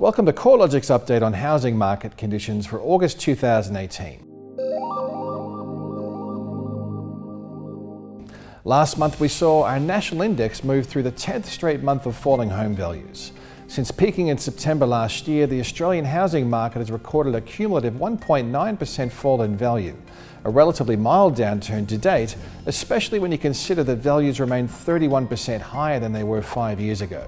Welcome to CoreLogic's update on housing market conditions for August 2018. Last month we saw our national index move through the 10th straight month of falling home values. Since peaking in September last year, the Australian housing market has recorded a cumulative 1.9% fall in value, a relatively mild downturn to date, especially when you consider that values remain 31% higher than they were 5 years ago.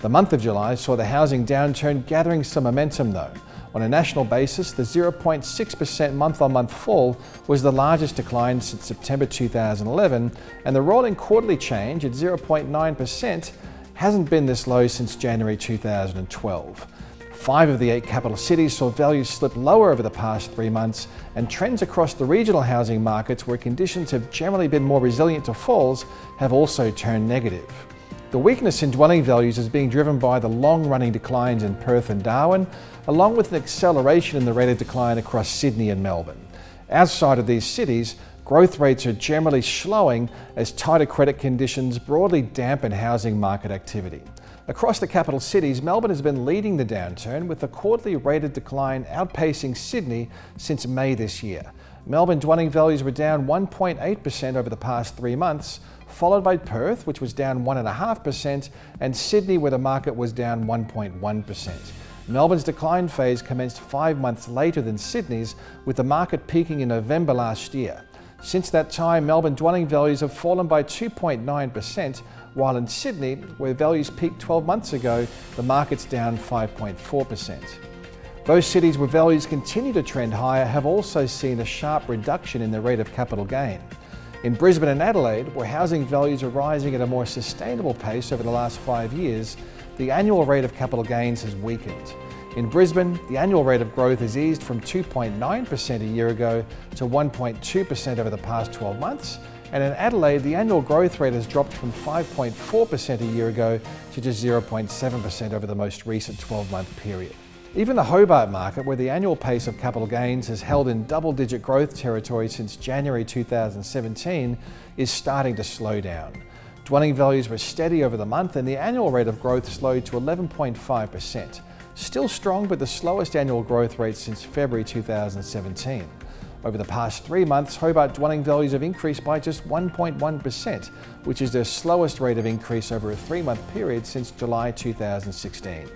The month of July saw the housing downturn gathering some momentum though. On a national basis, the 0.6% month-on-month fall was the largest decline since September 2011, and the rolling quarterly change at 0.9% hasn't been this low since January 2012. 5 of the 8 capital cities saw values slip lower over the past 3 months, and trends across the regional housing markets where conditions have generally been more resilient to falls have also turned negative. The weakness in dwelling values is being driven by the long-running declines in Perth and Darwin, along with an acceleration in the rate of decline across Sydney and Melbourne. Outside of these cities, growth rates are generally slowing as tighter credit conditions broadly dampen housing market activity. Across the capital cities, Melbourne has been leading the downturn, with the quarterly rate of decline outpacing Sydney since May this year. Melbourne dwelling values were down 1.8% over the past 3 months, followed by Perth, which was down 1.5%, and Sydney, where the market was down 1.1%. Melbourne's decline phase commenced 5 months later than Sydney's, with the market peaking in November last year. Since that time, Melbourne dwelling values have fallen by 2.9%, while in Sydney, where values peaked 12 months ago, the market's down 5.4%. Those cities where values continue to trend higher have also seen a sharp reduction in the rate of capital gain. In Brisbane and Adelaide, where housing values are rising at a more sustainable pace over the last 5 years, the annual rate of capital gains has weakened. In Brisbane, the annual rate of growth has eased from 2.9% a year ago to 1.2% over the past 12 months, and in Adelaide, the annual growth rate has dropped from 5.4% a year ago to just 0.7% over the most recent 12-month period. Even the Hobart market, where the annual pace of capital gains has held in double-digit growth territory since January 2017, is starting to slow down. Dwelling values were steady over the month, and the annual rate of growth slowed to 11.5%. Still strong, but the slowest annual growth rate since February 2017. Over the past 3 months, Hobart dwelling values have increased by just 1.1%, which is their slowest rate of increase over a 3-month period since July 2016.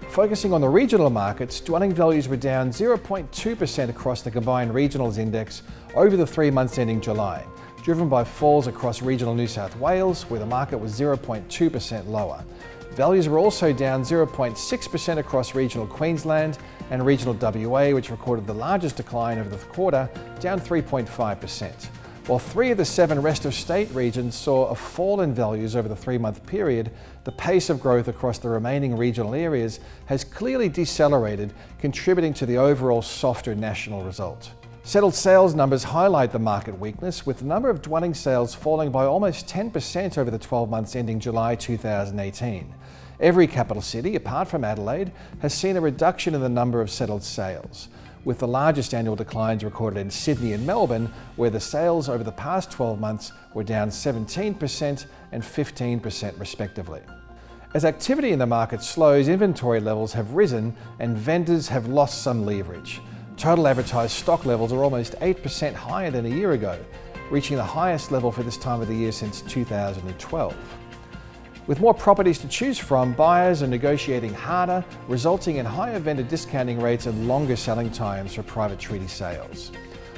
Focusing on the regional markets, dwelling values were down 0.2% across the combined regionals index over the 3 months ending July, driven by falls across regional New South Wales, where the market was 0.2% lower. Values were also down 0.6% across regional Queensland and regional WA, which recorded the largest decline over the quarter, down 3.5%. While 3 of the 7 rest of state regions saw a fall in values over the 3-month period, the pace of growth across the remaining regional areas has clearly decelerated, contributing to the overall softer national result. Settled sales numbers highlight the market weakness, with the number of dwelling sales falling by almost 10% over the 12 months ending July 2018. Every capital city, apart from Adelaide, has seen a reduction in the number of settled sales, with the largest annual declines recorded in Sydney and Melbourne, where the sales over the past 12 months were down 17% and 15% respectively. As activity in the market slows, inventory levels have risen and vendors have lost some leverage. Total advertised stock levels are almost 8% higher than a year ago, reaching the highest level for this time of the year since 2012. With more properties to choose from, buyers are negotiating harder, resulting in higher vendor discounting rates and longer selling times for private treaty sales.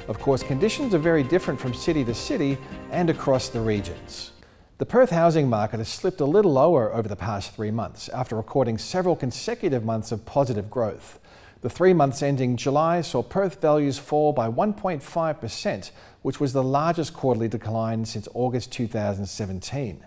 Of course, conditions are very different from city to city and across the regions. The Perth housing market has slipped a little lower over the past 3 months, after recording several consecutive months of positive growth. The 3 months ending July saw Perth values fall by 1.5%, which was the largest quarterly decline since August 2017.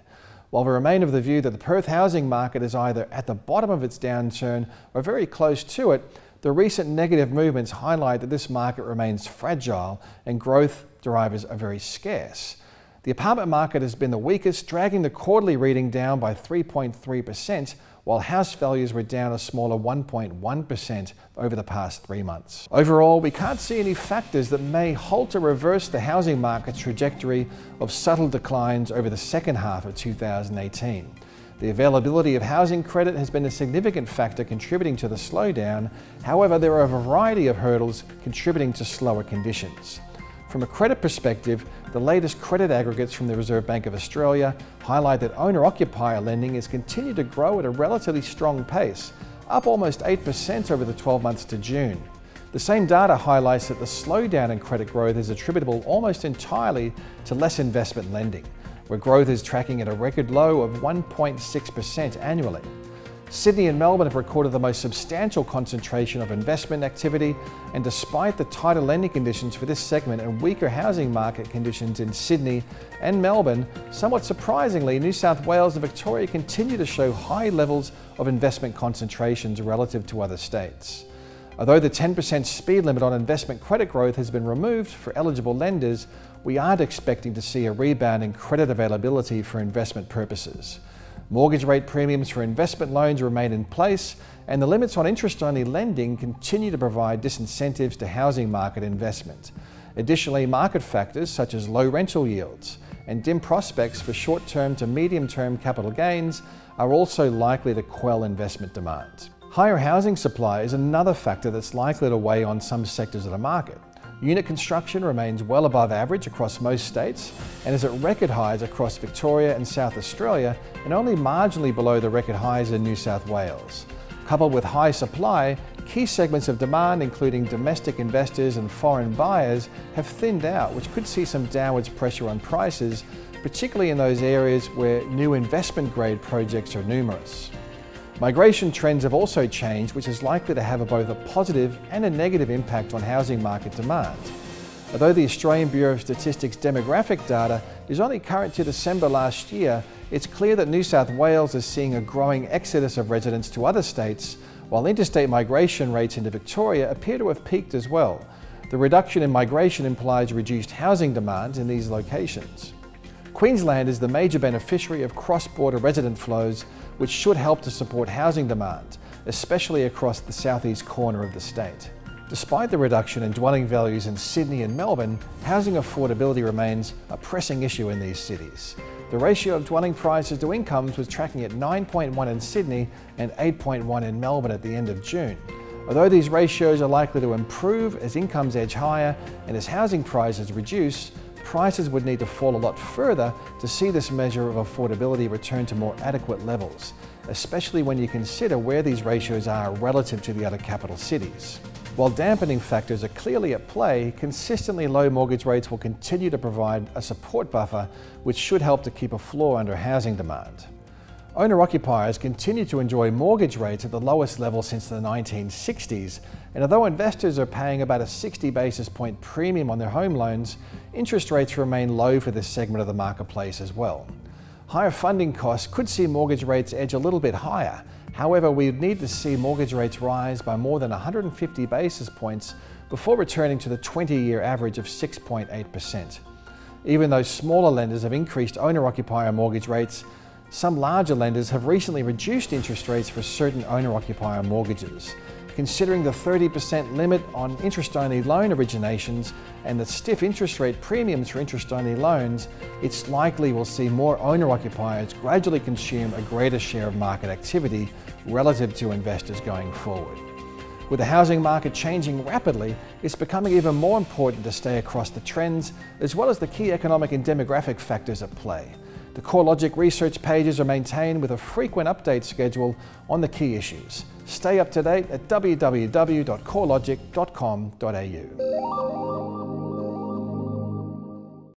While we remain of the view that the Perth housing market is either at the bottom of its downturn or very close to it, the recent negative movements highlight that this market remains fragile and growth drivers are very scarce. The apartment market has been the weakest, dragging the quarterly reading down by 3.3%, while house values were down a smaller 1.1% over the past 3 months. Overall, we can't see any factors that may halt or reverse the housing market's trajectory of subtle declines over the second half of 2018. The availability of housing credit has been a significant factor contributing to the slowdown. However, there are a variety of hurdles contributing to slower conditions. From a credit perspective, the latest credit aggregates from the Reserve Bank of Australia highlight that owner-occupier lending has continued to grow at a relatively strong pace, up almost 8% over the 12 months to June. The same data highlights that the slowdown in credit growth is attributable almost entirely to less investment lending, where growth is tracking at a record low of 1.6% annually. Sydney and Melbourne have recorded the most substantial concentration of investment activity, and despite the tighter lending conditions for this segment and weaker housing market conditions in Sydney and Melbourne, somewhat surprisingly, New South Wales and Victoria continue to show high levels of investment concentrations relative to other states. Although the 10% speed limit on investment credit growth has been removed for eligible lenders, we aren't expecting to see a rebound in credit availability for investment purposes. Mortgage rate premiums for investment loans remain in place, and the limits on interest-only lending continue to provide disincentives to housing market investment. Additionally, market factors such as low rental yields and dim prospects for short-term to medium-term capital gains are also likely to quell investment demand. Higher housing supply is another factor that's likely to weigh on some sectors of the market. Unit construction remains well above average across most states and is at record highs across Victoria and South Australia, and only marginally below the record highs in New South Wales. Coupled with high supply, key segments of demand, including domestic investors and foreign buyers, have thinned out, which could see some downwards pressure on prices, particularly in those areas where new investment-grade projects are numerous. Migration trends have also changed, which is likely to have both a positive and a negative impact on housing market demand. Although the Australian Bureau of Statistics demographic data is only current to December last year, it's clear that New South Wales is seeing a growing exodus of residents to other states, while interstate migration rates into Victoria appear to have peaked as well. The reduction in migration implies reduced housing demand in these locations. Queensland is the major beneficiary of cross-border resident flows, which should help to support housing demand, especially across the southeast corner of the state. Despite the reduction in dwelling values in Sydney and Melbourne, housing affordability remains a pressing issue in these cities. The ratio of dwelling prices to incomes was tracking at 9.1 in Sydney and 8.1 in Melbourne at the end of June. Although these ratios are likely to improve as incomes edge higher and as housing prices reduce, prices would need to fall a lot further to see this measure of affordability return to more adequate levels, especially when you consider where these ratios are relative to the other capital cities. While dampening factors are clearly at play, consistently low mortgage rates will continue to provide a support buffer, which should help to keep a floor under housing demand. Owner-occupiers continue to enjoy mortgage rates at the lowest level since the 1960s, and although investors are paying about a 60 basis point premium on their home loans, interest rates remain low for this segment of the marketplace as well. Higher funding costs could see mortgage rates edge a little bit higher. However, we would need to see mortgage rates rise by more than 150 basis points before returning to the 20-year average of 6.8%. Even though smaller lenders have increased owner-occupier mortgage rates, some larger lenders have recently reduced interest rates for certain owner-occupier mortgages. Considering the 30% limit on interest-only loan originations and the stiff interest rate premiums for interest-only loans, it's likely we'll see more owner-occupiers gradually consume a greater share of market activity relative to investors going forward. With the housing market changing rapidly, it's becoming even more important to stay across the trends as well as the key economic and demographic factors at play. The CoreLogic research pages are maintained with a frequent update schedule on the key issues. Stay up to date at www.corelogic.com.au.